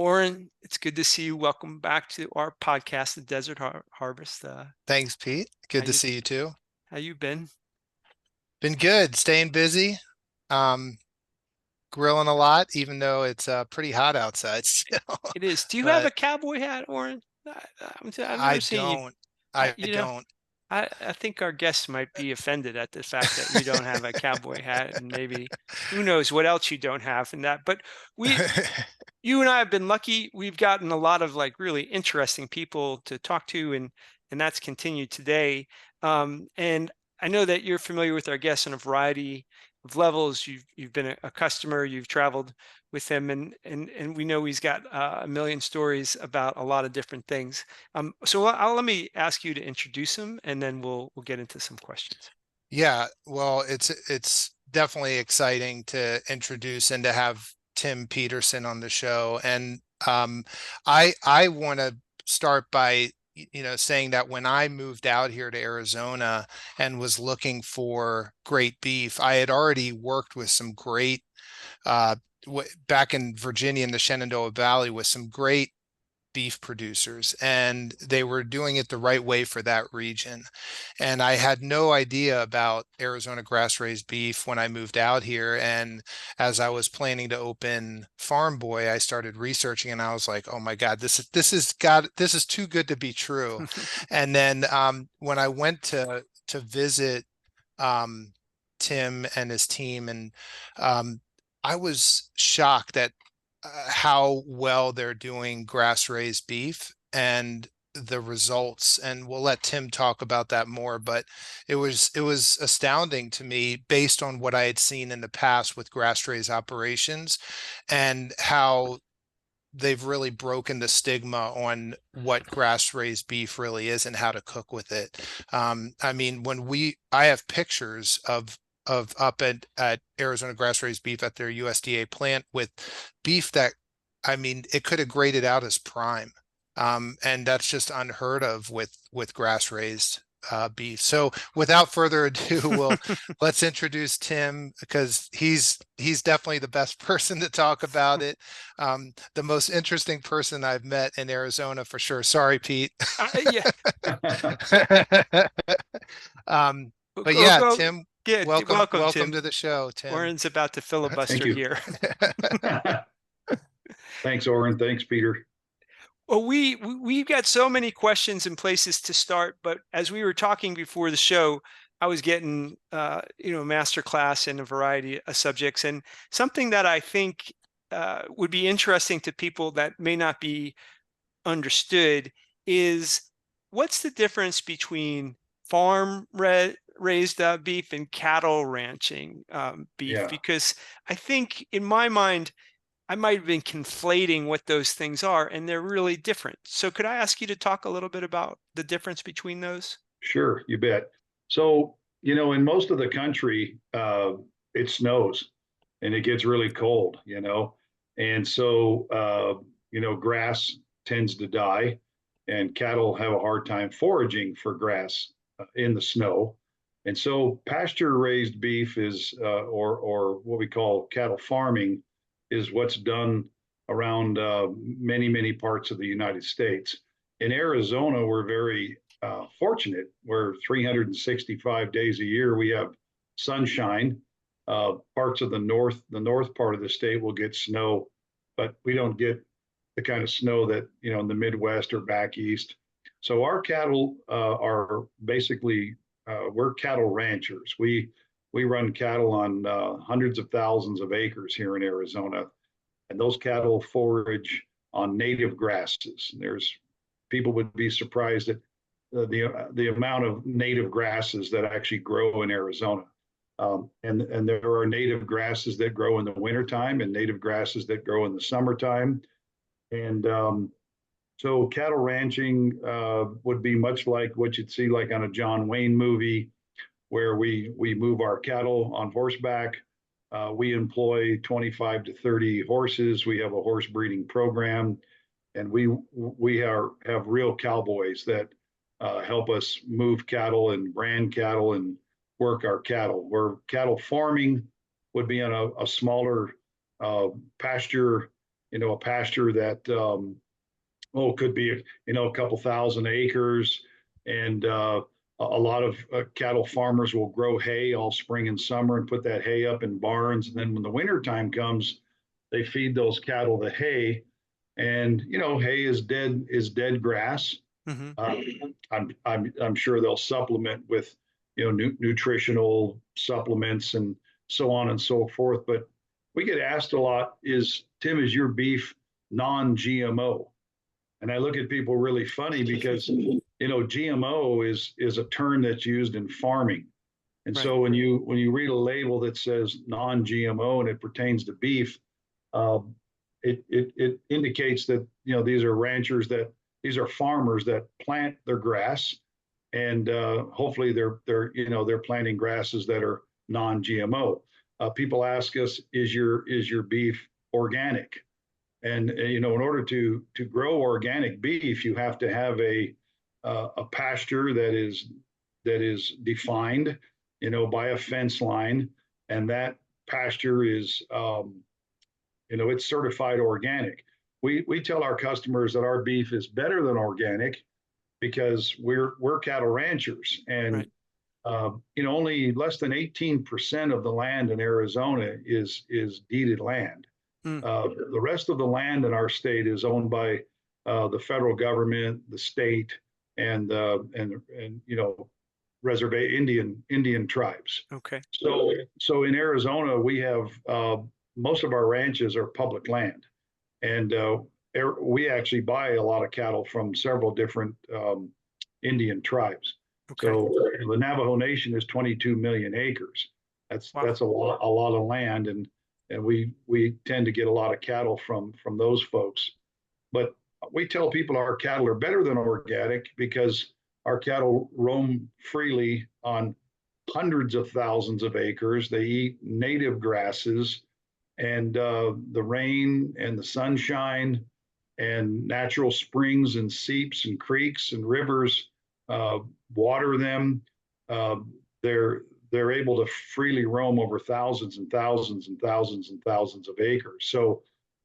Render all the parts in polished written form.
Oren, it's good to see you. Welcome back to our podcast, The Desert Harvest. Thanks, Pete. How Good to you see you too. how you been? Been good, staying busy. Um, Grilling a lot, even though it's pretty hot outside still. It is. Do you have a But cowboy hat, Oren? I've I never seen you. don't. I You know, don't. I think our guests might be offended at the fact that you don't have a cowboy hat, and maybe who knows what else you don't have in that. But we, you and I have been lucky. We've gotten a lot of like really interesting people to talk to, and that's continued today. And I know that you're familiar with our guests on a variety of levels. You've been a customer. You've traveled with him, and we know he's got a million stories about a lot of different things. So let me ask you to introduce him, and then we'll get into some questions. Yeah, well, it's definitely exciting to introduce and to have Tim Peterson on the show. And I want to start by saying that when I moved out here to Arizona and was looking for great beef, I had already worked with some great uh, back in Virginia in the Shenandoah Valley with some great beef producers, and they were doing it the right way for that region. And I had no idea about Arizona grass raised beef when I moved out here. And as I was planning to open Farm Boy, I started researching and I was like, oh my God, this is too good to be true. And then when I went to visit um, Tim and his team, and um, I was shocked at how well they're doing grass raised beef and the results. And we'll let Tim talk about that more, but it was astounding to me based on what I had seen in the past with grass raised operations and how they've really broken the stigma on what grass raised beef really is and how to cook with it. I mean, I have pictures of up at Arizona grass raised beef at their USDA plant with beef that, I mean, it could have graded out as prime. And that's just unheard of with grass raised beef. So without further ado, let's introduce Tim because he's definitely the best person to talk about it. The most interesting person I've met in Arizona for sure. Sorry, Pete. Yeah. Um, but Go, yeah, go. Tim, Yeah, welcome, welcome Tim. to the show, Tim. Oren's about to Thank filibuster you. here. Thanks, Oren. Thanks, Peter. Well, we've got so many questions and places to start, but as we were talking before the show, I was getting a master class in a variety of subjects, and something that I think would be interesting to people that may not be understood is what's the difference between raised beef and cattle ranching beef? Yeah, Because I think in my mind, I might have been conflating what those things are, and they're really different. So could I ask you to talk a little bit about the difference between those? sure, you bet. So, in most of the country, it snows and it gets really cold. And so, grass tends to die and cattle have a hard time foraging for grass in the snow. And so pasture raised beef is, or what we call cattle farming, is what's done around many, many parts of the United States. In Arizona, we're very fortunate. We're 365 days a year. We have sunshine. Parts of the north part of the state will get snow, but we don't get the kind of snow that in the Midwest or back east. So our cattle are basically we're cattle ranchers. We run cattle on hundreds of thousands of acres here in Arizona, and those cattle forage on native grasses. There's people would be surprised at the amount of native grasses that actually grow in Arizona. And there are native grasses that grow in the wintertime and native grasses that grow in the summertime. And so cattle ranching would be much like what you'd see like on a John Wayne movie, where we move our cattle on horseback. We employ 25 to 30 horses. We have a horse breeding program, and we have real cowboys that help us move cattle and brand cattle and work our cattle. Where cattle farming would be on a smaller pasture a pasture that, could be, a couple thousand acres. And a lot of cattle farmers will grow hay all spring and summer and put that hay up in barns. And then when the winter time comes, they feed those cattle the hay. And, hay is dead grass. Hmm. Uh, I'm sure they'll supplement with, nutritional supplements and so on and so forth. But we get asked a lot, is your beef non-GMO? And I look at people really funny because, GMO is a term that's used in farming. And Right. so when you read a label that says non-GMO and it pertains to beef, um, it indicates that, these are these are farmers that plant their grass, and hopefully they're planting grasses that are non-GMO. People ask us, is your beef organic? And in order to grow organic beef, you have to have a pasture that is defined, by a fence line, and that pasture is, it's certified organic. We tell our customers that our beef is better than organic because we're cattle ranchers, and Right. only less than 18% of the land in Arizona is deeded land. Mm. The rest of the land in our state is owned by the federal government, the state, and Indian tribes. Okay. So in Arizona, we have most of our ranches are public land, and we actually buy a lot of cattle from several different Indian tribes. Okay. So the Navajo Nation is 22 million acres. That's Wow. that's a lot of land, and we tend to get a lot of cattle from those folks. But we tell people our cattle are better than organic because our cattle roam freely on hundreds of thousands of acres. They eat native grasses, and the rain and the sunshine and natural springs and seeps and creeks and rivers uh, water them. Uh, they're able to freely roam over thousands and thousands and thousands and thousands of acres. So,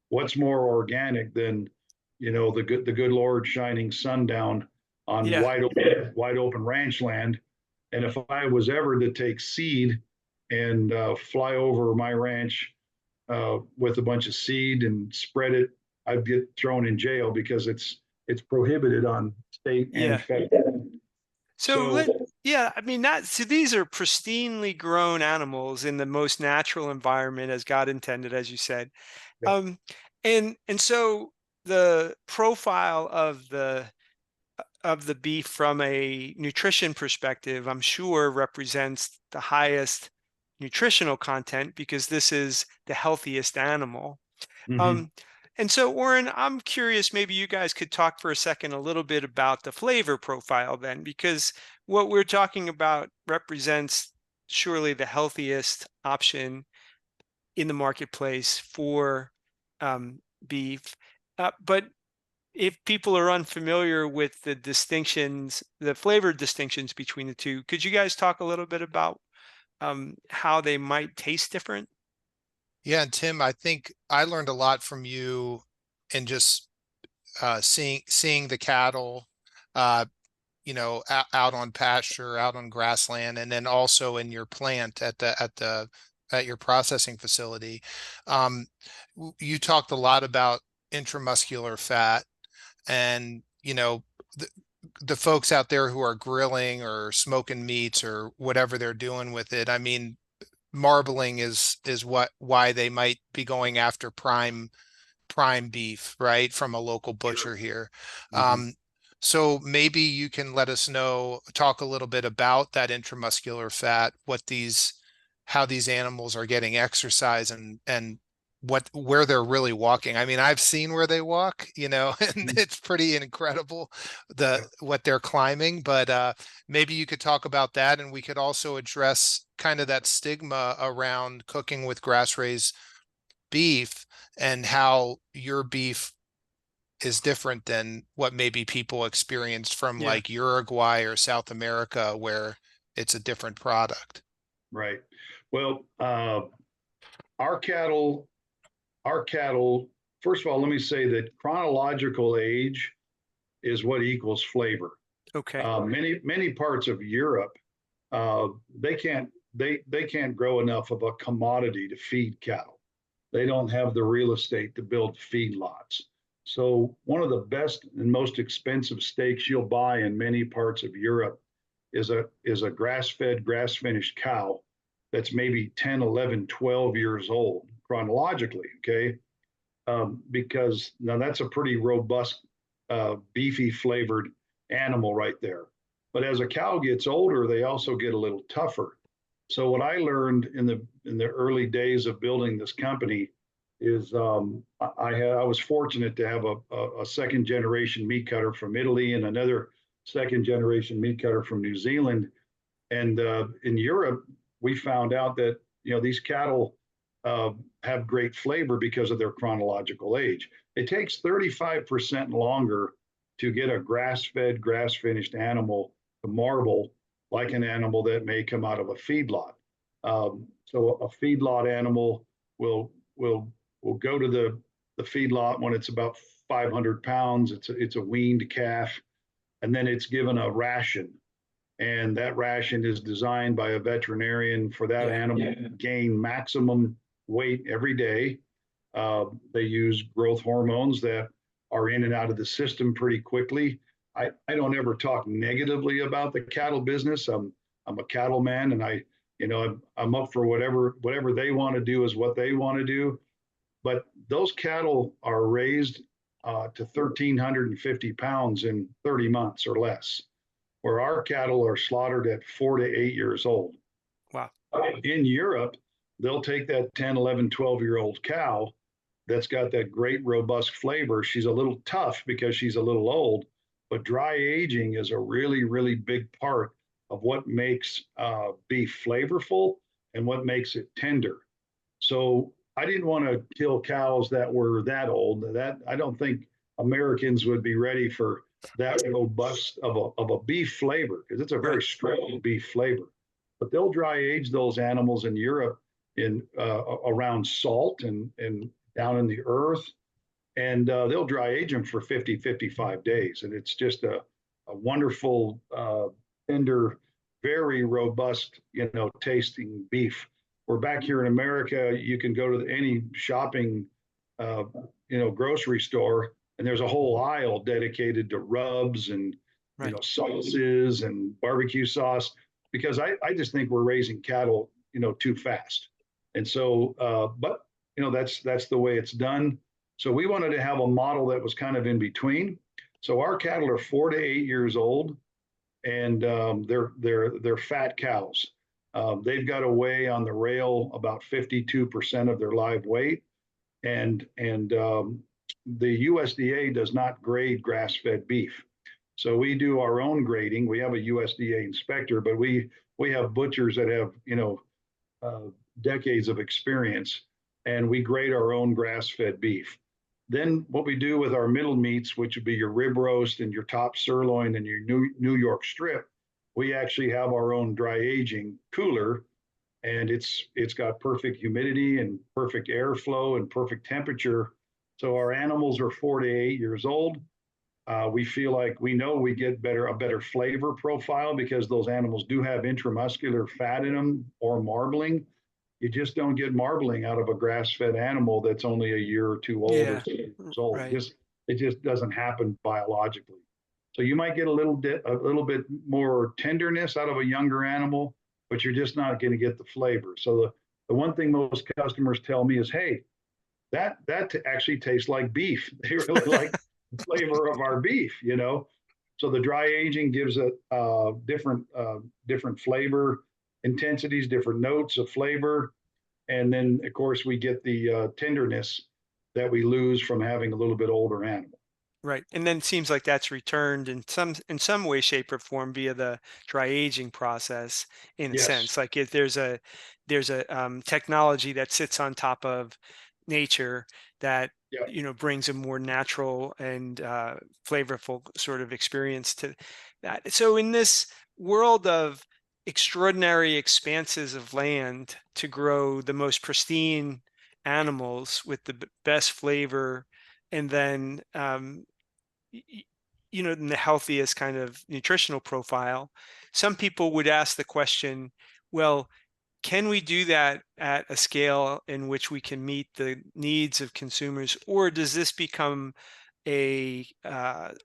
what's more organic than, the good Lord shining sundown on Yeah. wide open ranch land? And if I was ever to take seed and fly over my ranch with a bunch of seed and spread it, I'd get thrown in jail because it's prohibited on state and Yeah. federal. So So yeah, I mean so these are pristinely grown animals in the most natural environment as God intended, as you said. yeah, Um, and so the profile of the beef from a nutrition perspective, I'm sure represents the highest nutritional content because this is the healthiest animal. mhm, Um, and so, Oren, I'm curious, maybe you guys could talk for a second a little bit about the flavor profile then, because what we're talking about represents surely the healthiest option in the marketplace for beef. But if people are unfamiliar with the distinctions, the flavor distinctions between the two, could you guys talk a little bit about how they might taste different? Yeah, and Tim, I think I learned a lot from you and just seeing the cattle, uh, out on pasture, out on grassland, and then also in your plant at your processing facility. Um, you talked a lot about intramuscular fat, and the, the folks out there who are grilling or smoking meats or whatever they're doing with it. I mean, marbling is why they might be going after prime beef, right, from a local sure. butcher here. Mhm. Um, so maybe you can let us talk a little bit about that intramuscular fat, how these animals are getting exercise and where they're really walking. I mean, I've seen where they walk, and Mhm. it's pretty incredible Yeah. what they're climbing, but maybe you could talk about that, and we could also address kind of that stigma around cooking with grass-raised beef and how your beef is different than what maybe people experienced from Yeah. like Uruguay or South America, where it's a different product. Right. Well, our cattle first of all, let me say that chronological age is what equals flavor. Okay. Many parts of Europe, uh, they can't grow enough of a commodity to feed cattle. They don't have the real estate to build feedlots. So one of the best and most expensive steaks you'll buy in many parts of Europe is a grass-fed, grass-finished cow that's maybe 10, 11, 12 years old chronologically, okay? Because now that's a pretty robust, beefy flavored animal right there. But as a cow gets older, they also get a little tougher. So what I learned in the early days of building this company is I was fortunate to have a second generation meat cutter from Italy and another second generation meat cutter from New Zealand. And in Europe, we found out that these cattle uh, have great flavor because of their chronological age. It takes 35% longer to get a grass-fed, grass-finished animal to marble like an animal that may come out of a feedlot. So a feedlot animal will will will go to the feedlot when it's about 500 pounds. It's a weaned calf, and then it's given a ration, and that ration is designed by a veterinarian for that animal to gain maximum weight every day. They use growth hormones that are in and out of the system pretty quickly. I don't ever talk negatively about the cattle business. I'm a cattleman, and I'm up for whatever they want to do is what they want to do. But those cattle are raised to 1,350 pounds in 30 months or less, where our cattle are slaughtered at 4 to 8 years old. Wow. In Europe, they'll take that 10, 11, 12-year-old cow that's got that great robust flavor. She's a little tough because she's a little old, but dry aging is a really, really big part of what makes beef flavorful and what makes it tender. So I didn't want to kill cows that were that old. That I don't think Americans would be ready for that robust of a beef flavor, because it's a very strong beef flavor. But they'll dry age those animals in Europe in around salt and down in the earth, and they'll dry age them for 50, 55 days. And it's just a wonderful, tender, very robust, tasting beef. We're back here in America, you can go to any shopping, grocery store, and there's a whole aisle dedicated to rubs and, sauces and barbecue sauce, because I just think we're raising cattle, too fast. And so, but that's the way it's done. So we wanted to have a model that was kind of in between. So our cattle are 4 to 8 years old, and they're fat cows. They've got to weigh on the rail about 52% of their live weight, and the USDA does not grade grass-fed beef. So we do our own grading. We have a USDA inspector, but we have butchers that have decades of experience, and we grade our own grass-fed beef. Then what we do with our middle meats, which would be your rib roast and your top sirloin and your New York strip, we actually have our own dry aging cooler, and it's got perfect humidity and perfect airflow and perfect temperature. So our animals are 4 to 8 years old. We feel like we know we get a better flavor profile because those animals do have intramuscular fat in them or marbling. You just don't get marbling out of a grass-fed animal that's only a year or two old or 2 years old. Right. It just doesn't happen biologically. So you might get a little bit more tenderness out of a younger animal, but you're just not going to get the flavor. So the one thing most customers tell me is, hey, that actually tastes like beef. They really like the flavor of our beef, So the dry aging gives it different flavor intensities, different notes of flavor, and then of course we get the tenderness that we lose from having a little bit older animal. Right. And then it seems like that's returned in some way, shape, or form via the dry aging process, in a Yes. sense. Like if there's a technology that sits on top of nature that Yeah. brings a more natural and flavorful sort of experience to that. So in this world of extraordinary expanses of land to grow the most pristine animals with the best flavor, and then in the healthiest kind of nutritional profile. Some people would ask the question, well, can we do that at a scale in which we can meet the needs of consumers, or does this become a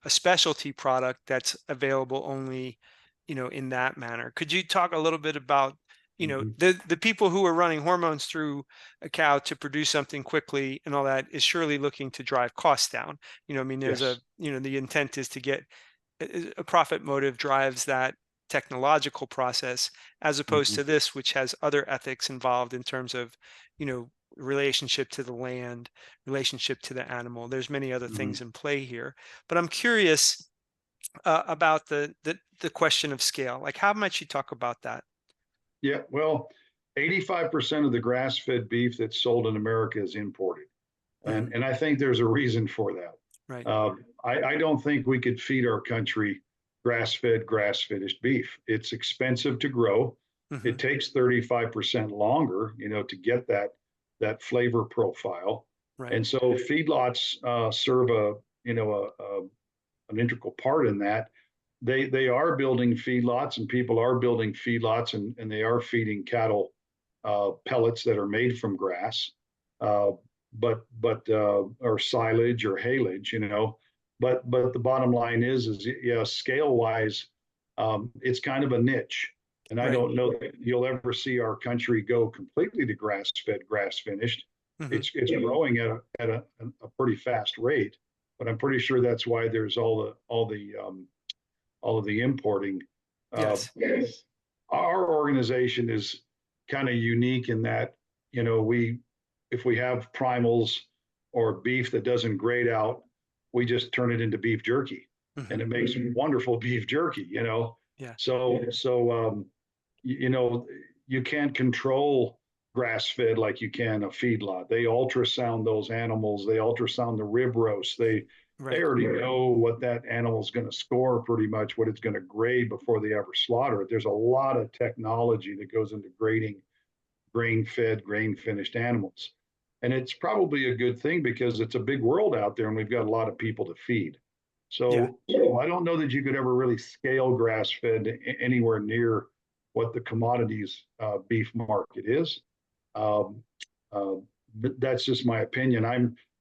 specialty product that's available only, in that manner? Could you talk a little bit about, Mhm. the people who are running hormones through a cow to produce something quickly and all that is surely looking to drive costs down. I mean, there's Yes. the intent is to get a profit motive drives that technological process, as opposed Mhm. to this, which has other ethics involved in terms of, relationship to the land, relationship to the animal. There's many other Mhm. things in play here, but I'm curious about the question of scale. Like, how might you talk about that? Yeah, well, 85% of the grass-fed beef that's sold in America is imported. Hmm. And I think there's a reason for that. Right. I don't think we could feed our country grass-fed, grass-finished beef. It's expensive to grow. Hmm. It takes 35% longer, to get that flavor profile. Right. And so feedlots serve an integral part in that. They are building feedlots, and people are building feedlots, and they are feeding cattle pellets that are made from grass, uh, but or silage or haylage, But the bottom line is yeah, scale wise, it's kind of a niche, and I Right. don't know that you'll ever see our country go completely to grass fed, grass finished. Hmm. It's growing at a pretty fast rate, but I'm pretty sure that's why there's all of the importing. Uh, Yes. our organization is kind of unique in that, we if we have primals or beef that doesn't grade out, we just turn it into beef jerky, and Hmm. it makes wonderful beef jerky. Yeah. So you know you can't control grass fed like you can a feedlot. They ultrasound those animals. They ultrasound the rib roast. They Right. already know what that animal is going to score, pretty much what it's going to grade before they ever slaughter it. There's a lot of technology that goes into grading grain fed, grain finished animals. And it's probably a good thing because it's a big world out there and we've got a lot of people to feed. Yeah. So I don't know that you could ever really scale grass fed anywhere near what the commodities beef market is. Um, uh, but that's just my opinion.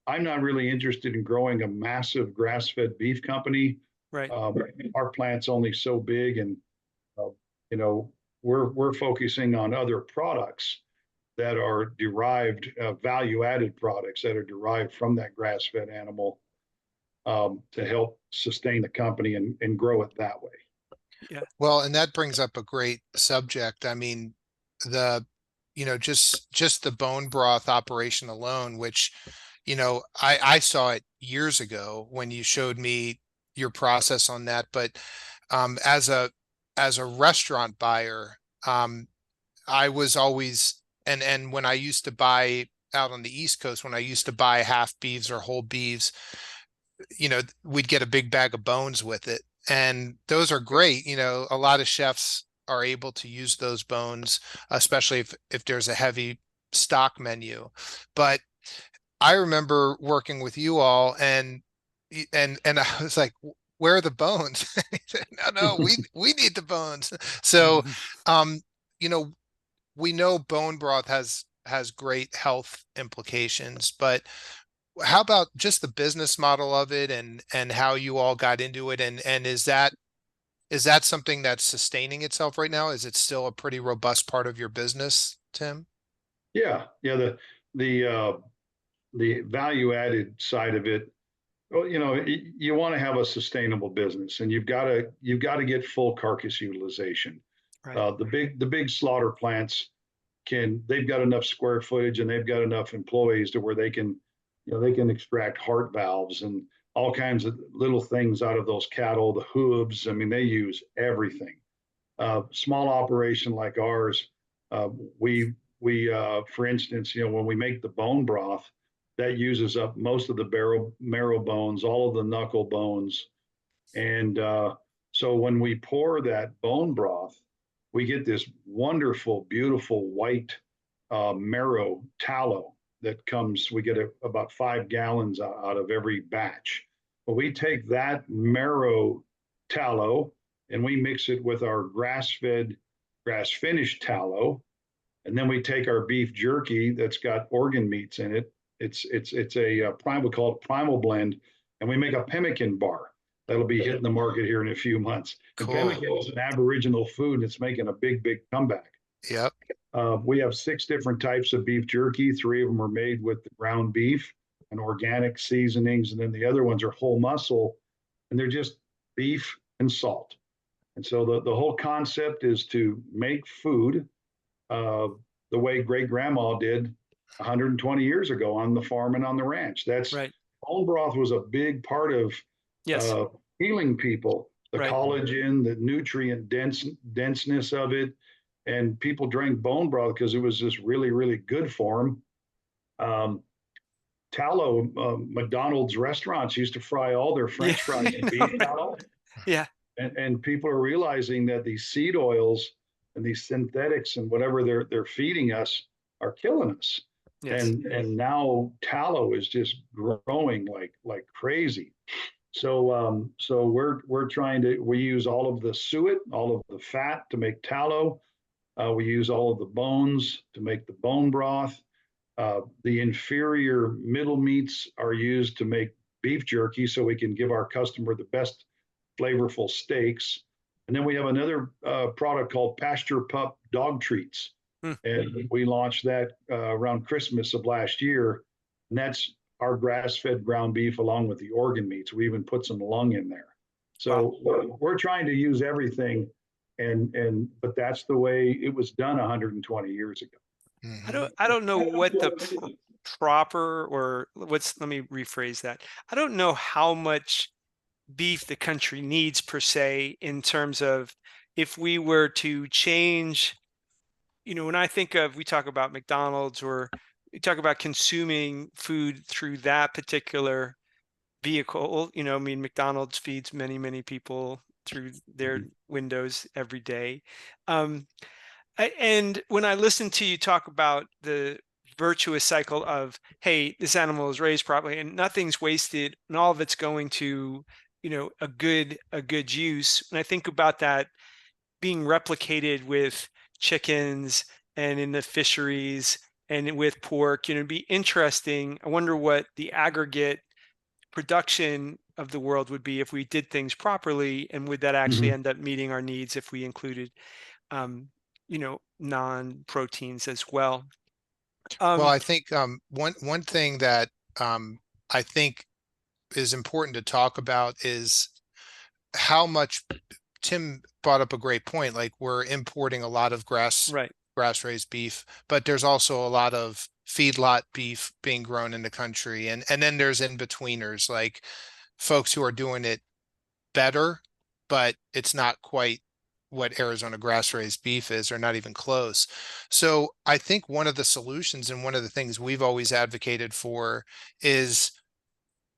I'm not really interested in growing a massive grass fed beef company. Right. Um, our plant's only so big, and uh, you know we're focusing on other products that are derived, value added products that are derived from that grass fed animal, to help sustain the company and grow it that way. Yeah. Well, and that brings up a great subject. I mean, the, just the bone broth operation alone, which, I saw it years ago when you showed me your process on that. But as a restaurant buyer, I was always, and when I used to buy out on the East Coast, when I used to buy half beeves or whole beeves, we'd get a big bag of bones with it. And those are great. A lot of chefs are able to use those bones, especially if there's a heavy stock menu. But I remember working with you all, and I was like, where are the bones? He said, no, we need the bones. So um, you know, we know bone broth has great health implications, but how about just the business model of it, and how you all got into it, and is that something that's sustaining itself right now? Is it still a pretty robust part of your business, Tim? Yeah. The value added side of it. Well, you want to have a sustainable business, and you've got to get full carcass utilization. Right. The big slaughter plants they've got enough square footage and they've got enough employees to where they can extract heart valves and all kinds of little things out of those cattle, the hooves. I mean, they use everything. Small operation like ours, uh, we for instance, when we make the bone broth, that uses up most of the marrow bones, all of the knuckle bones, and so when we pour that bone broth, we get this wonderful, beautiful white marrow tallow. that comes, we get about 5 gallons out of every batch. But we take that marrow tallow and we mix it with our grass-fed, grass-finished tallow. And then we take our beef jerky that's got organ meats in it. It's a prime, we call it primal blend, and we make a pemmican bar that'll be hitting the market here in a few months. And Cool. pemmican is an Aboriginal food, and it's making a big comeback. Yep. We have 6 different types of beef jerky. 3 of them are made with the ground beef and organic seasonings, and then the other ones are whole muscle, and they're just beef and salt. And so the whole concept is to make food the way great grandma did 120 years ago on the farm and on the ranch. That's Right. bone broth was a big part of Yes. healing people. The Right. collagen, the nutrient denseness of it, and people drank bone broth because it was just really good for them. Tallow, McDonald's restaurants used to fry all their French fries in beef tallow. Yeah. And people are realizing that these seed oils and these synthetics and whatever they're feeding us are killing us. Yes. And now tallow is just growing like crazy. So we're trying to, we use all of the suet, all of the fat to make tallow. We use all of the bones to make the bone broth. The inferior middle meats are used to make beef jerky so we can give our customer the best flavorful steaks. And then we have another product called Pasture Pup Dog Treats. And we launched that around Christmas of last year. And that's our grass-fed ground beef along with the organ meats. We even put some lung in there. So we're trying to use everything, but that's the way it was done 120 years ago. I don't know what the proper, or let me rephrase that. I don't know how much beef the country needs per se, in terms of if we were to change, when I think of, we talk about McDonald's, or we talk about consuming food through that particular vehicle, I mean, McDonald's feeds many people through their windows every day. And when I listen to you talk about the virtuous cycle of, hey, this animal is raised properly and nothing's wasted and all of it's going to, a good use. And I think about that being replicated with chickens and in the fisheries and with pork, it'd be interesting. I wonder what the aggregate production of the world would be if we did things properly, and would that actually end up meeting our needs if we included non-proteins as well. Well, I think one thing that I think is important to talk about is how much Tim brought up a great point. Like, we're importing a lot of grass-raised beef, but there's also a lot of feedlot beef being grown in the country, and then there's in-betweeners, like folks who are doing it better, but it's not quite what Arizona grass-raised beef is, or not even close. So I think one of the solutions, and one of the things we've always advocated for, is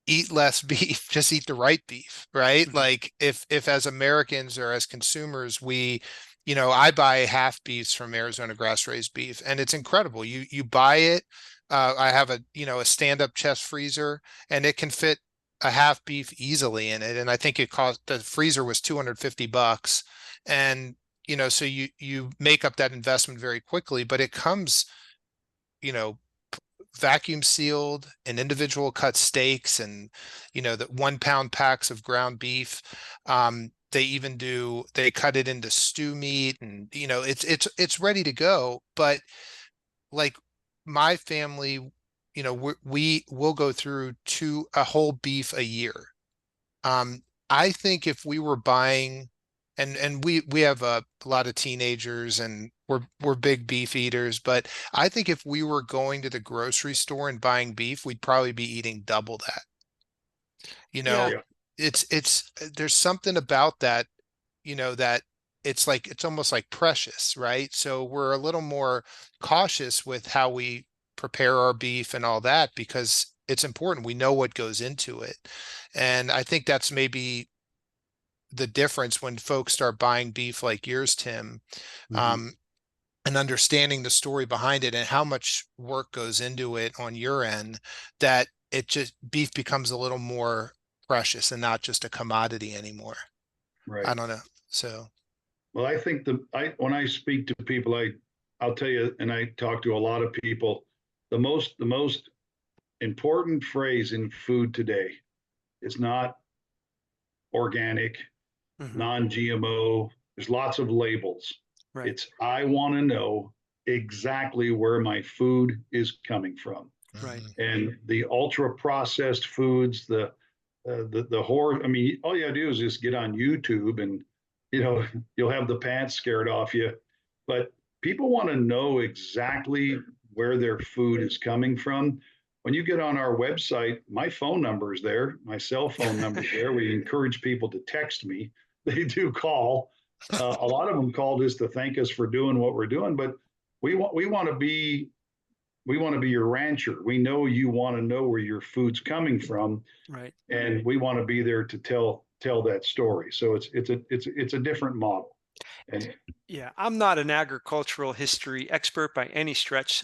eat less beef, just eat the right beef, right? Like, if as Americans or as consumers, I buy half beefs from Arizona grass-raised beef, and it's incredible. You buy it. I have a stand-up chest freezer, and it can fit a half beef easily in it. And I think the freezer was $250. And, so you make up that investment very quickly, but it comes, vacuum sealed and individual cut steaks, and, the 1-pound packs of ground beef. They cut it into stew meat, and, it's ready to go. But like, my family, we will go through a whole beef a year. I think if we were buying, and we have a lot of teenagers, and we're big beef eaters, but I think if we were going to the grocery store and buying beef, we'd probably be eating double that. Yeah. There's something about that, that it's almost like precious, right? So we're a little more cautious with how we prepare our beef and all that, because it's important. We know what goes into it. And I think that's maybe the difference when folks start buying beef like yours, Tim. and understanding the story behind it and how much work goes into it on your end, that it just beef becomes a little more precious and not just a commodity anymore. I Right. don't know. So Well, I think when I speak to people, I'll tell you, and I talk to a lot of people, the most important phrase in food today is not organic, Hmm. non-GMO. There's lots of labels. Right. It's I want to know exactly where my food is coming from. Right. mhm. And the ultra processed foods, the horror. I mean, all you gotta do is just get on YouTube, and you'll have the pants scared off you. But people want to know exactly where their food is coming from. When you get on our website, my phone number is there, my cell phone number is there. We encourage people to text me. They do call. A lot of them call just to thank us for doing what we're doing, but we want to be your rancher. We know you want to know where your food's coming from, Right. and we want to be there to tell that story. So it's a different model. And Yeah, I'm not an agricultural history expert by any stretch,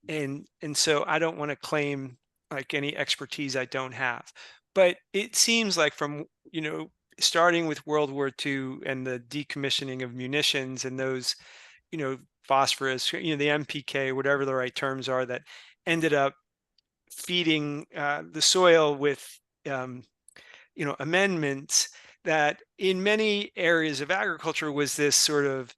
and so I don't want to claim like any expertise I don't have. But it seems like from starting with World War II and the decommissioning of munitions and those phosphorus, the MPK, whatever the right terms are, that ended up feeding the soil with um, amendments, that in many areas of agriculture was this sort of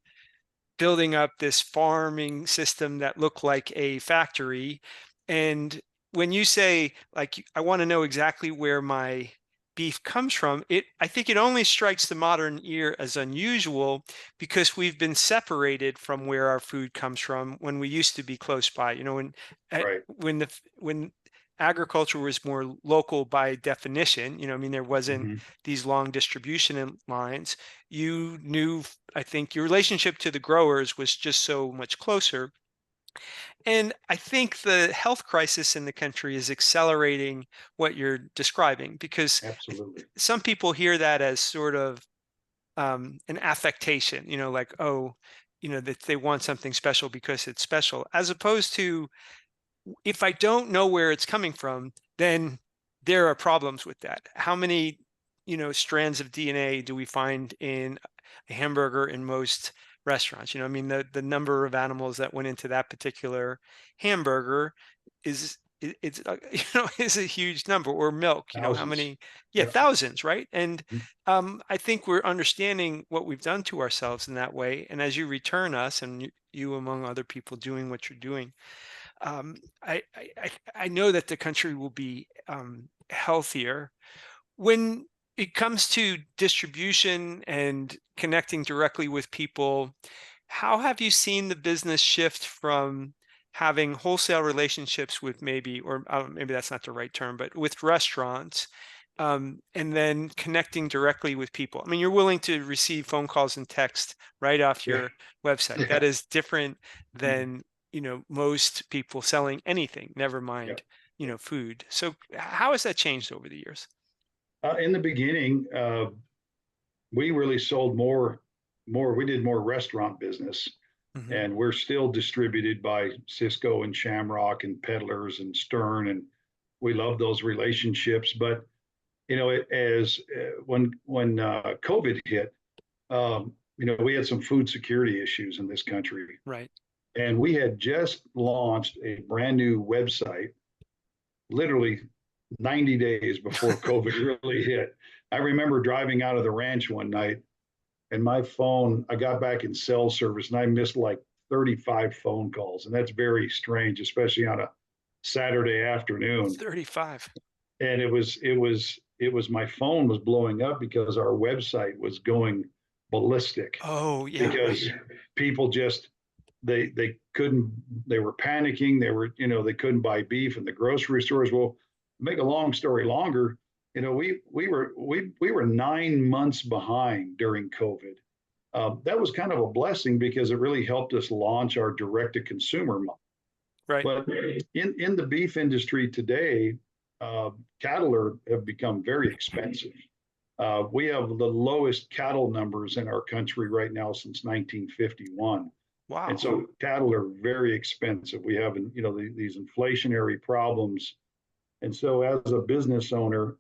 building up this farming system that looked like a factory. And when you say, like, I want to know exactly where my beef comes from, I think it only strikes the modern ear as unusual because we've been separated from where our food comes from when we used to be close by. right. When agriculture was more local by definition, I mean, there wasn't Mhm. these long distribution lines. You knew, I think, your relationship to the growers was just so much closer. And I think the health crisis in the country is accelerating what you're describing, because Absolutely. some people hear that as sort of an affectation, like, oh, that they want something special because it's special, as opposed to, if I don't know where it's coming from, then there are problems with that. How many, strands of DNA do we find in a hamburger in most restaurants? I mean, the number of animals that went into that particular hamburger is it's is a huge number. Or milk, how Thousands. many? Yeah, Yep. thousands, right? And Mhm. I think we're understanding what we've done to ourselves in that way. And as you return us, and you among other people doing what you're doing, um, I know that the country will be healthier. When it comes to distribution and connecting directly with people, how have you seen the business shift from having wholesale relationships with, or maybe that's not the right term, but with restaurants, and then connecting directly with people? I mean, you're willing to receive phone calls and text right off Yeah. your website. Yeah. That is different Mhm. than most people selling anything, never Yeah. mind food. So how has that changed over the years? In the beginning, we really sold more. We did more restaurant business, Hmm. and we're still distributed by Cisco and Shamrock and Peddlers and Stern, and we love those relationships. But as when COVID hit, we had some food security issues in this country, Right. and we had just launched a brand new website, literally 90 days before COVID really hit. I remember driving out of the ranch one night, and my phone, I got back in cell service, and I missed like 35 phone calls. And that's very strange, especially on a Saturday afternoon. 35. And it was my phone was blowing up because our website was going ballistic, Oh, yeah, right. because people just they couldn't, they were panicking, they couldn't buy beef in the grocery stores. Well, to make a long story longer, we were 9 months behind during COVID. That was kind of a blessing because it really helped us launch our direct to consumer model. Right. But in the beef industry today, cattle have become very expensive. We have the lowest cattle numbers in our country right now since 1951. Wow. And so cattle are very expensive. We have, these inflationary problems. And so as a business owner,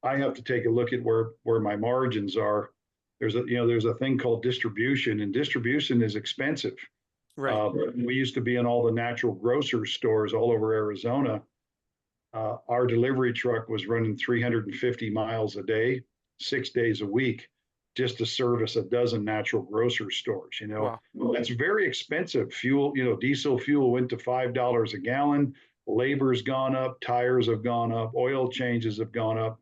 I have to take a look at where my margins are. There's a thing called distribution, and distribution is expensive. Right. We used to be in all the natural grocer stores all over Arizona. Our delivery truck was running 350 miles a day, 6 days a week, just to service a dozen natural grocery stores. Wow. That's very expensive. Fuel, diesel fuel went to $5 a gallon. Labor's gone up, tires have gone up, oil changes have gone up.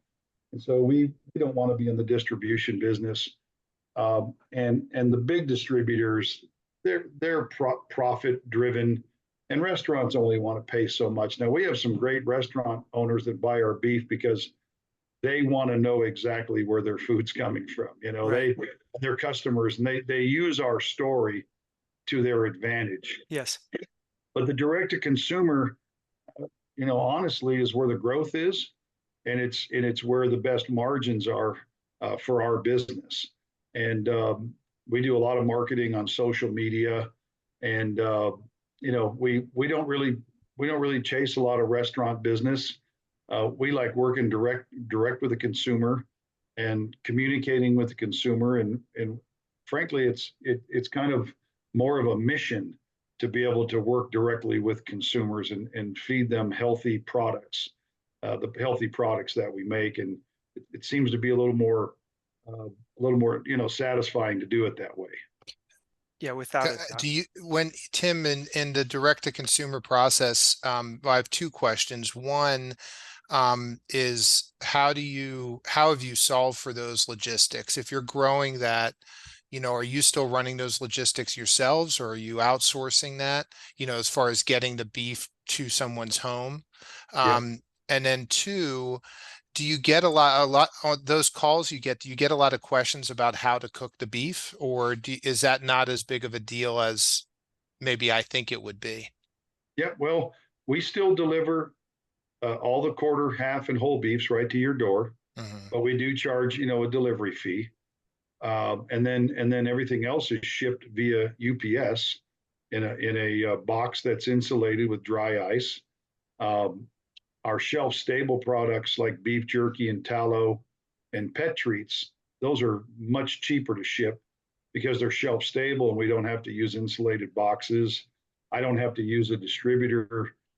And so we don't want to be in the distribution business. And the big distributors, they're profit driven, and restaurants only want to pay so much. Now we have some great restaurant owners that buy our beef because they want to know exactly where their food's coming from. Right. They're customers, and they use our story to their advantage. Yes. But the direct to consumer, honestly, is where the growth is, and it's where the best margins are for our business. And we do a lot of marketing on social media, and we don't really chase a lot of restaurant business. We like working direct with the consumer and communicating with the consumer, and frankly, it's kind of more of a mission to be able to work directly with consumers and feed them healthy products, the healthy products that we make, and it seems to be a little more, satisfying to do it that way. Yeah, without a doubt. Do you, when Tim, in the direct to consumer process, I have two questions. One, is how have you solved for those logistics? If you're growing that, are you still running those logistics yourselves, or are you outsourcing that, as far as getting the beef to someone's home? Yeah. And then two, do you get a lot on those calls you get, do you get a lot of questions about how to cook the beef, or is that not as big of a deal as maybe I think it would be? Yeah. Well, we still deliver all the quarter, half, and whole beefs right to your door, Mhm. but we do charge, a delivery fee. And then everything else is shipped via UPS in a box that's insulated with dry ice. Um, our shelf stable products like beef jerky and tallow and pet treats, those are much cheaper to ship because they're shelf stable and we don't have to use insulated boxes. I don't have to use a distributor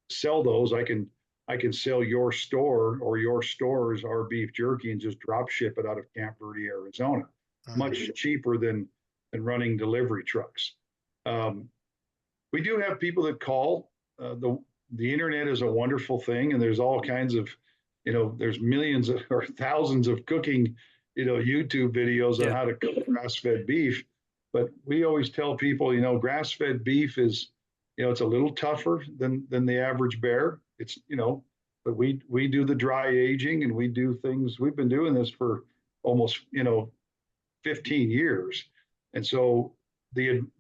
to sell those. I can sell your store or your stores our beef jerky and just drop ship it out of Camp Verde, Arizona, much cheaper than running delivery trucks. Um, we do have people that call. The internet is a wonderful thing, and there's all kinds of, there's millions or thousands of cooking, YouTube videos on Yeah. how to cook grass-fed beef. But we always tell people, grass-fed beef is, it's a little tougher than the average bear. It's, but we do the dry aging, and we do things. We've been doing this for almost, 15 years. And so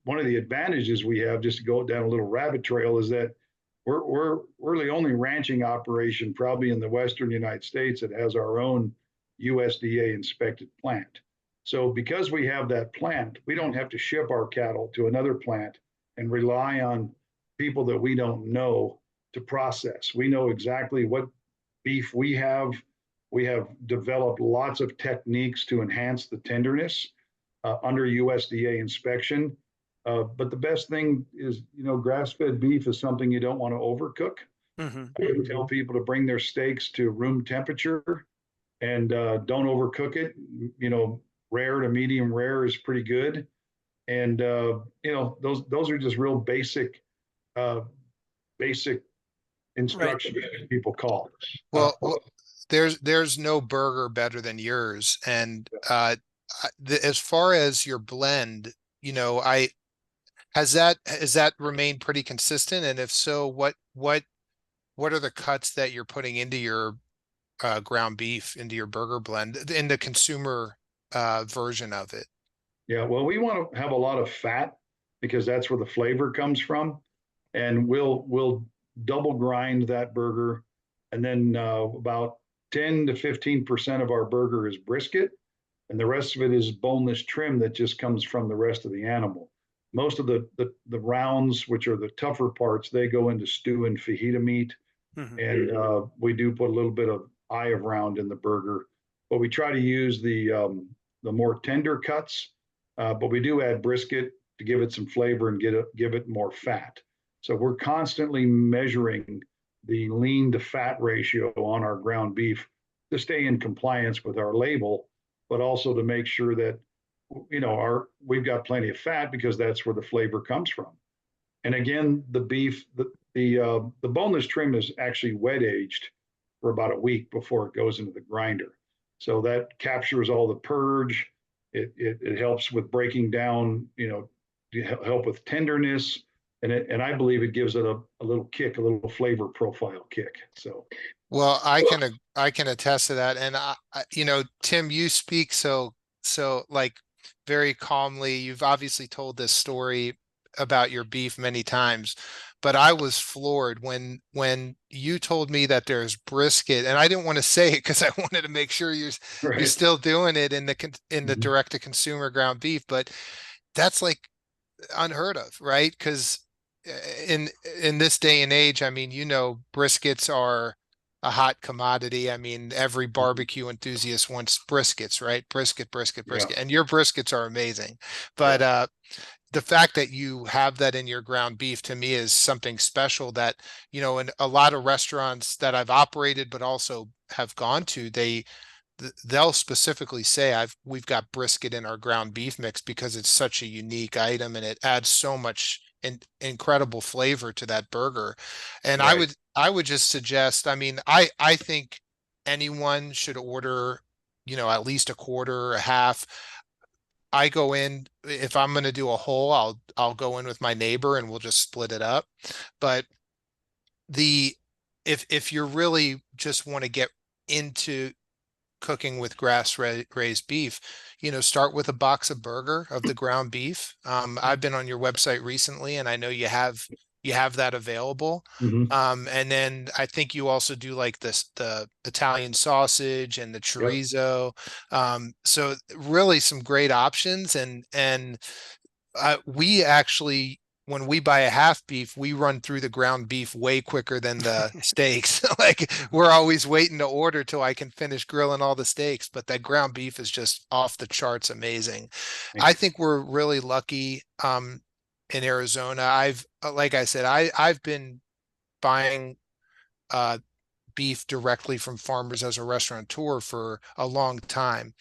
one of the advantages we have, just to go down a little rabbit trail, is that we're the only ranching operation probably in the Western United States that has our own USDA inspected plant. So because we have that plant, we don't have to ship our cattle to another plant and rely on people that we don't know to process. We know exactly what beef we have. We have developed lots of techniques to enhance the tenderness under USDA inspection. But the best thing is, grass-fed beef is something you don't want to overcook. Mm-hmm. I tell people to bring their steaks to room temperature and don't overcook it. Rare to medium rare is pretty good. And those are just real basic Right. instructions people call. Well, there's no burger better than yours. And as far as your blend, I has that remained pretty consistent? And if so, what are the cuts that you're putting into your ground beef, into your burger blend, in the consumer version of it? Yeah, well, we want to have a lot of fat because that's where the flavor comes from, and we'll double grind that burger, and then about 10 to 15% of our burger is brisket, and the rest of it is boneless trim that just comes from the rest of the animal. most of the rounds, which are the tougher parts, they go into stew and fajita meat. Mhm. And we do put a little bit of eye of round in the burger, but we try to use the more tender cuts. But we do add brisket to give it some flavor and give it more fat. So we're constantly measuring the lean to fat ratio on our ground beef to stay in compliance with our label, but also to make sure that we've got plenty of fat because that's where the flavor comes from. And again, the beef, the boneless trim is actually wet aged for about a week before it goes into the grinder. So that captures all the purge. It helps with breaking down, help with tenderness, and I believe it gives it a little kick, a little flavor profile kick. So Well, I can attest to that. And Tim, you speak so like very calmly. You've obviously told this story about your beef many times, but I was floored when you told me that there's brisket, and I didn't want to say it because I wanted to make sure you're right. still doing it in the Mhm. direct to consumer ground beef, but that's like unheard of, right? Because in this day and age, I mean, briskets are a hot commodity. I mean, every Mhm. barbecue enthusiast wants briskets, right? Brisket, brisket, Yeah, brisket. And your briskets are amazing. yeah, But the fact that you have that in your ground beef to me is something special that, in a lot of restaurants that I've operated but also have gone to, they'll specifically say we've got brisket in our ground beef mix because it's such a unique item and it adds so much incredible flavor to that burger. And right. I would just suggest, I mean, I think anyone should order, at least a quarter, a half. I go in, if I'm going to do a whole, I'll go in with my neighbor and we'll just split it up. But the if you really just want to get into cooking with raised beef, start with a box of burger of the ground beef. I've been on your website recently and I know you have that available. Hmm. And then I think you also do like the Italian sausage and the Yep. chorizo. So really some great options. And we actually, when we buy a half beef, we run through the ground beef way quicker than the steaks. Like we're always waiting to order till I can finish grilling all the steaks, but that ground beef is just off the charts amazing. Thank I you. think we're really lucky in Arizona. Like I said, I've been buying uh beef directly from farmers as a restaurateur for a long time,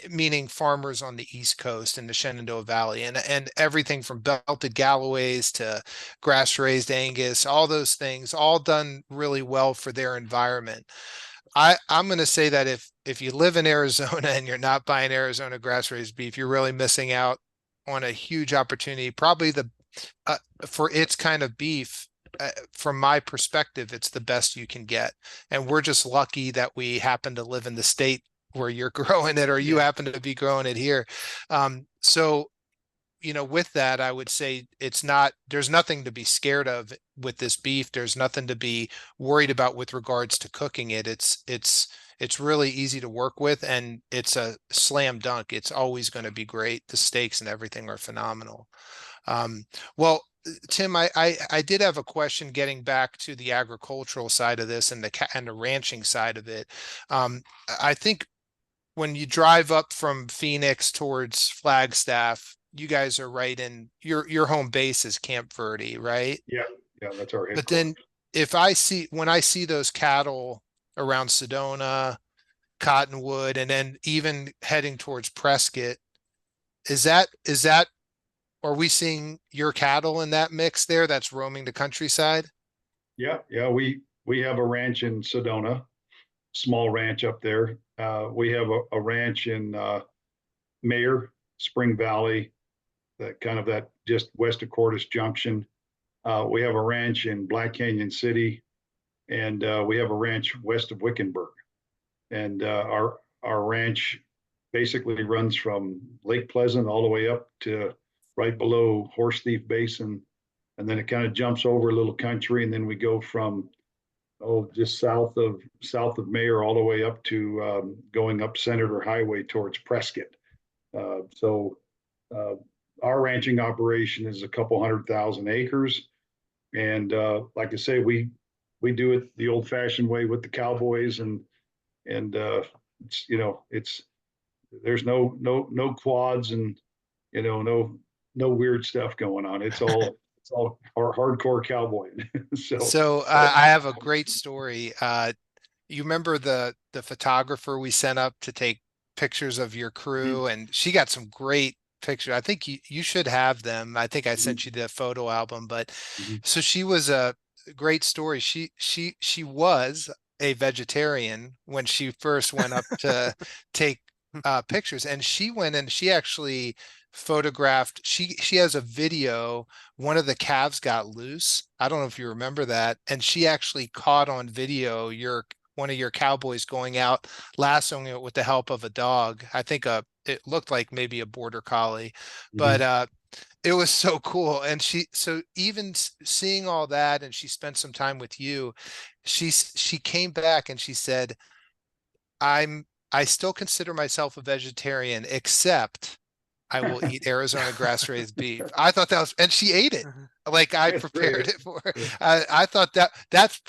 meaning farmers on the East Coast in the Shenandoah Valley, and everything from belted Galloways to grass-raised Angus, all those things, all done really well for their environment. I'm going to say that if you live in Arizona and you're not buying Arizona grass-raised beef, you're really missing out on a huge opportunity. Probably uh, for its kind of beef, from my perspective, it's the best you can get. And we're just lucky that we happen to live in the state where you're growing it, or you Yeah. happen to be growing it here. So, with that, I would say there's nothing to be scared of with this beef. There's nothing to be worried about with regards to cooking it. It's really easy to work with and it's a slam dunk. It's always going to be great. The steaks and everything are phenomenal. Um, well, Tim, I did have a question getting back to the agricultural side of this and the ranching side of it. I think when you drive up from Phoenix towards Flagstaff, you guys are right in your home base is Camp Verde, right? Yeah, yeah, that's our But headquarters. then when I see those cattle around Sedona, Cottonwood, and then even heading towards Prescott, is that are we seeing your cattle in that mix there that's roaming the countryside? Yeah, yeah, we have a ranch in Sedona, small ranch up there. We have a ranch in Mayer, Spring Valley, that kind of that just west of Cordis Junction. We have a ranch in Black Canyon City, and we have a ranch west of Wickenburg. And our ranch basically runs from Lake Pleasant all the way up to right below Horse Thief Basin, and then it kind of jumps over a little country, and then we go from just south of Mayer all the way up to going up Senator Highway towards Prescott. So uh, our ranching operation is a couple 100,000 acres. And like I say, we do it the old fashioned way with the cowboys, and it's, it's, there's no quads, and no weird stuff going on. It's all hardcore cowboy. So So but I have a great story. You remember the photographer we sent up to take pictures of your mhm, crew, and she got some great pictures. I think you should have them. I think I mhm, sent you the photo album, but mhm, so she was a great story. She was a vegetarian when she first went up to take pictures, and she went and she actually photographed. She has a video. One of the calves got loose. I don't know if you remember that, and she actually caught on video your one of your cowboys going out lassoing it with the help of a dog. I think it looked like maybe a border collie, but mhm. it was so cool. And so even seeing all that, and she spent some time with you, she came back and she said, I still consider myself a vegetarian, except I will eat Arizona grass-raised beef. I thought that was, and she ate it. Like I That's prepared great. it for her. I thought that's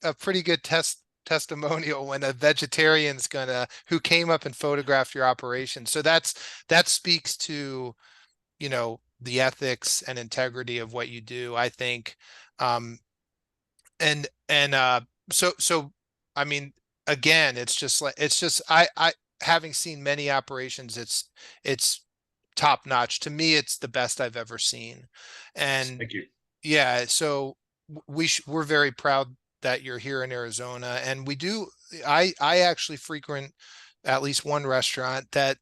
a pretty good testimonial when a vegetarian's gonna who came up and photographed your operation. So that speaks to, the ethics and integrity of what you do, I think. Um, and so I mean, again, it's just I having seen many operations, it's top notch. To me, it's the best I've ever seen. And Thank you. yeah, so we're very proud that you're here in Arizona, and we do. I actually frequent at least one restaurant that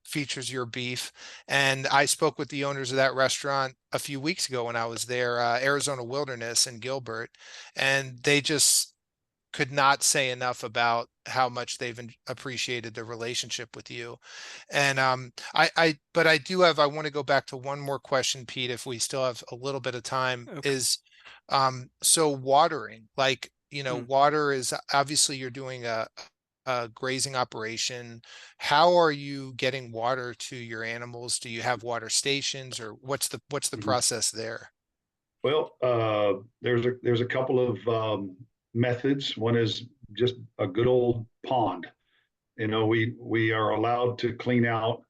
features your beef, and I spoke with the owners of that restaurant a few weeks ago when I was there, Arizona Wilderness in Gilbert, and they just could not say enough about how much they've appreciated the relationship with you. And but I want to go back to one more question, Pete, if we still have a little bit of time, Okay. is so watering, like, Mm. water is obviously you're doing a grazing operation. How are you getting water to your animals? Do you have water stations, or what's the Mhm. process there? Well, there's a couple of methods. One is just a good old pond. We are allowed to clean out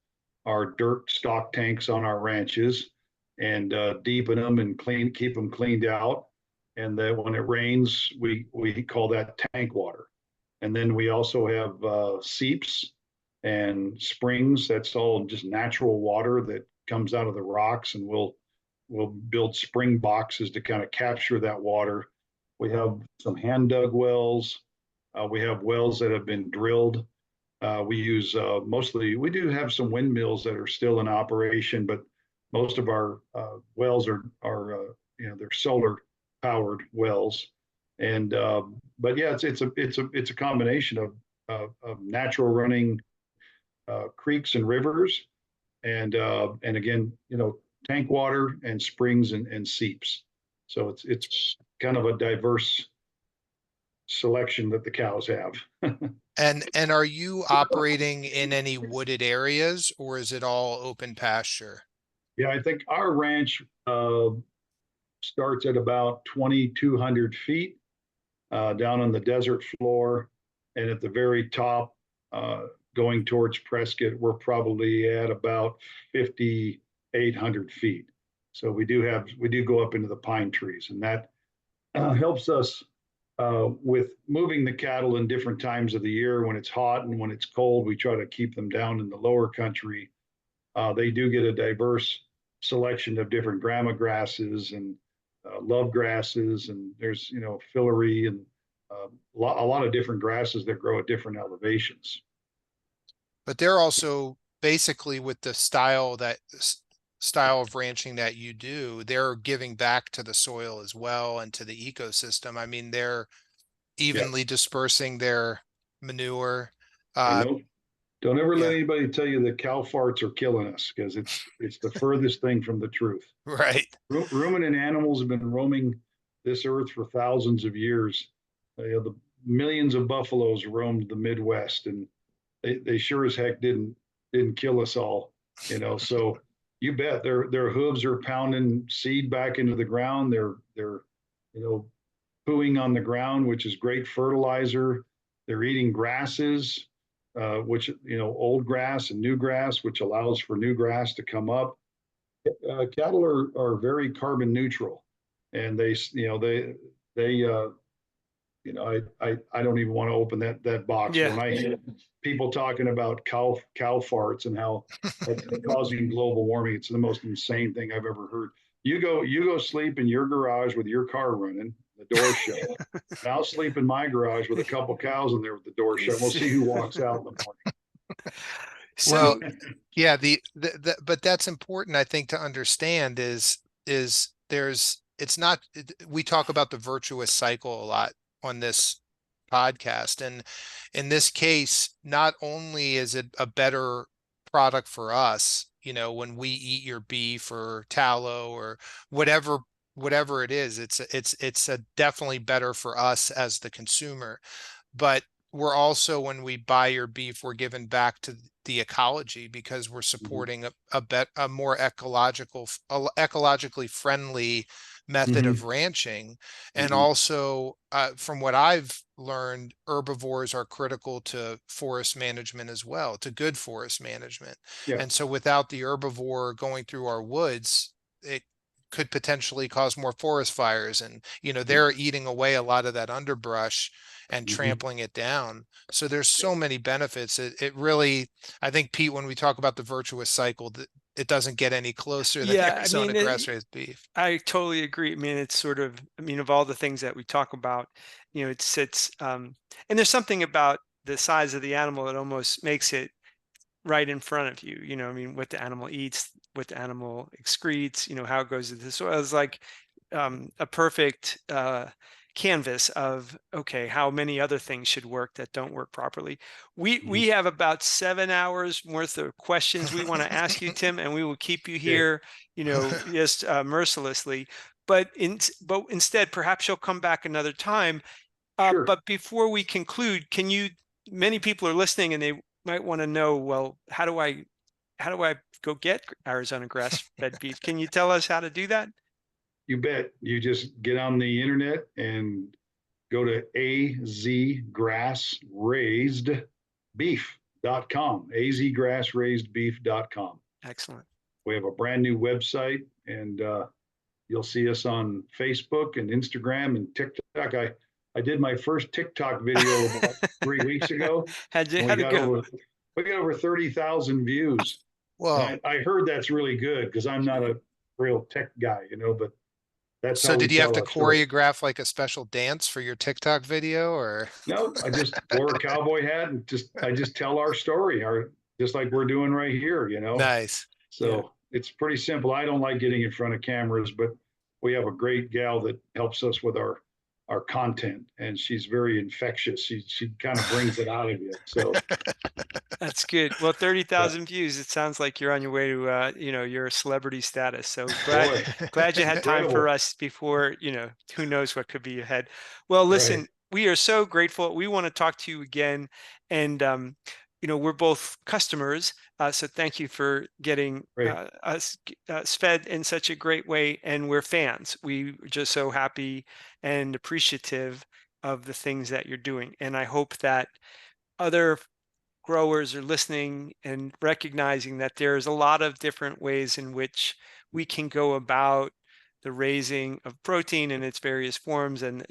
our dirt stock tanks on our ranches and deepen them and keep them cleaned out. And then when it rains, we call that tank water. And then we also have seeps and springs. That's all just natural water that comes out of the rocks, and we'll build spring boxes to kind of capture that water. We have some hand dug wells. We have wells that have been drilled. We use mostly, we do have some windmills that are still in operation, but most of our wells are they're solar powered wells. And but yeah, it's a combination of natural running creeks and rivers, and again, tank water and springs and seeps. So it's kind of a diverse selection that the cows have. And are you operating in any wooded areas, or is it all open pasture? Yeah, I think our ranch starts at about 2,200 feet down on the desert floor. And at the very top, going towards Prescott, we're probably at about 5,800 feet. So we do go up into the pine trees, and that helps us with moving the cattle in different times of the year. When it's hot and when it's cold, we try to keep them down in the lower country. They do get a diverse selection of different grama grasses and love grasses, and there's fillery and a lot of different grasses that grow at different elevations. But they're also basically with the style of ranching that you do, they're giving back to the soil as well and to the ecosystem. I mean, they're Yeah, evenly dispersing their manure. and Uh, don't ever let yeah, anybody tell you that cow farts are killing us, because it's the furthest thing from the truth. right. Ruminant animals have been roaming this earth for thousands of years. The millions of buffaloes roamed the Midwest, and they sure as heck didn't kill us all. So You bet. Their hooves are pounding seed back into the ground. They're you know pooing on the ground, which is great fertilizer. They're eating grasses, which old grass and new grass, which allows for new grass to come up. Cattle are very carbon neutral, and they I don't even want to open that box Yeah. when I hear people talking about cow farts and how that's causing global warming. It's the most insane thing I've ever heard. You go sleep in your garage with your car running, the door shut. And I'll sleep in my garage with a couple cows in there with the door shut. We'll see who walks out in the Well, So yeah, but that's important, I think, to understand is it's not, we talk about the virtuous cycle a lot on this podcast. And in this case, not only is it a better product for us, when we eat your beef or tallow or whatever it is, it's a definitely better for us as the consumer. But we're also, when we buy your beef, we're giving back to the ecology, because we're morning. supporting a more ecologically friendly method Mm-hmm. of ranching. And Mm-hmm. also, from what I've learned, herbivores are critical to forest management as well, to good forest management. Yeah. And so without the herbivore going through our woods, it could potentially cause more forest fires. And they're eating away a lot of that underbrush and Mm-hmm. trampling it down. So there's so many benefits. It really, I think, Pete, when we talk about the virtuous cycle, it doesn't get any closer than yeah, I Arizona mean, grass-raised beef. I totally agree. I mean, it's sort of, I mean, of all the things that we talk about, it sits, and there's something about the size of the animal that almost makes it right in front of you. I mean, what the animal eats, what the animal excretes, how it goes into the soil is like a perfect canvas of, okay, how many other things should work that don't work properly. We Mm-hmm. we have about 7 hours worth of questions we want to ask you, Tim, and we will keep you Okay. here, just mercilessly. But instead, perhaps you'll come back another time. Sure. But before we conclude, can you? Many people are listening, and they might want to know, well, how do I go get Arizona grass-fed beef? Can you tell us how to do that? You bet. You just get on the internet and go to azgrassraisedbeef.com. azgrassraisedbeef.com. Excellent. We have a brand new website, and you'll see us on Facebook and Instagram and TikTok. I did my first TikTok video about 3 weeks ago, and How'd it go? we got over 30,000 views. Well, And I heard that's really good because I'm not a real tech guy, but that's so how we did you have tell to our story. choreograph like a special dance for your TikTok video, or? No, I just wore a cowboy hat and I just tell our story, just like we're doing right here. Nice. Yeah. So it's pretty simple. I don't like getting in front of cameras, but we have a great gal that helps us with our content, and she's very infectious. She kind of brings it out of you. So That's good. Well, thirty yeah, thousand views. It sounds like you're on your way to, your celebrity status. So glad, boy, glad you had time for incredible. us before, who knows what could be ahead. Well, Right, listen, we are so grateful. We want to talk to you again. And, we're both customers. So thank you for getting right. us fed in such a great way. And we're fans. We're just so happy and appreciative of the things that you're doing. And I hope that other growers are listening and recognizing that there's a lot of different ways in which we can go about the raising of protein in its various forms. And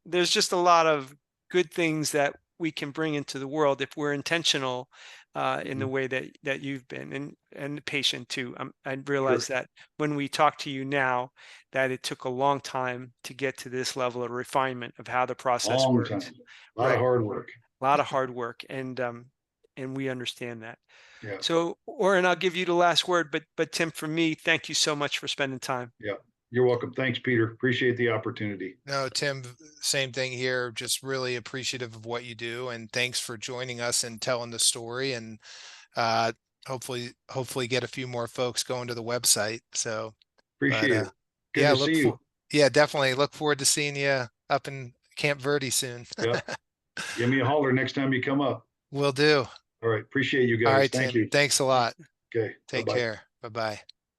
there's just a lot of good things that we can bring into the world if we're intentional in the Mhm. way that you've been, and patient too. I realize Sure. that when we talk to you now, that it took a long time to get to this level of refinement of how the process Long works. time, a lot of Right. hard work. A lot of hard work, and we understand that. Yeah, So, Oren, I'll give you the last word, but Tim, for me, thank you so much for spending time. yeah. You're welcome. Thanks, Peter. Appreciate the opportunity. No, Tim, same thing here. Just really appreciative of what you do, and thanks for joining us and telling the story. And uh, hopefully get a few more folks going to the website. So, but Appreciate it. Good yeah, to see you. yeah, definitely look forward to seeing you up in Camp Verde soon. Yeah. Give me a holler next time you come up. Will do. All right. Appreciate you All guys. right, Thank Tim. you. Thanks a lot. Okay. Bye Take bye. care. Bye-bye.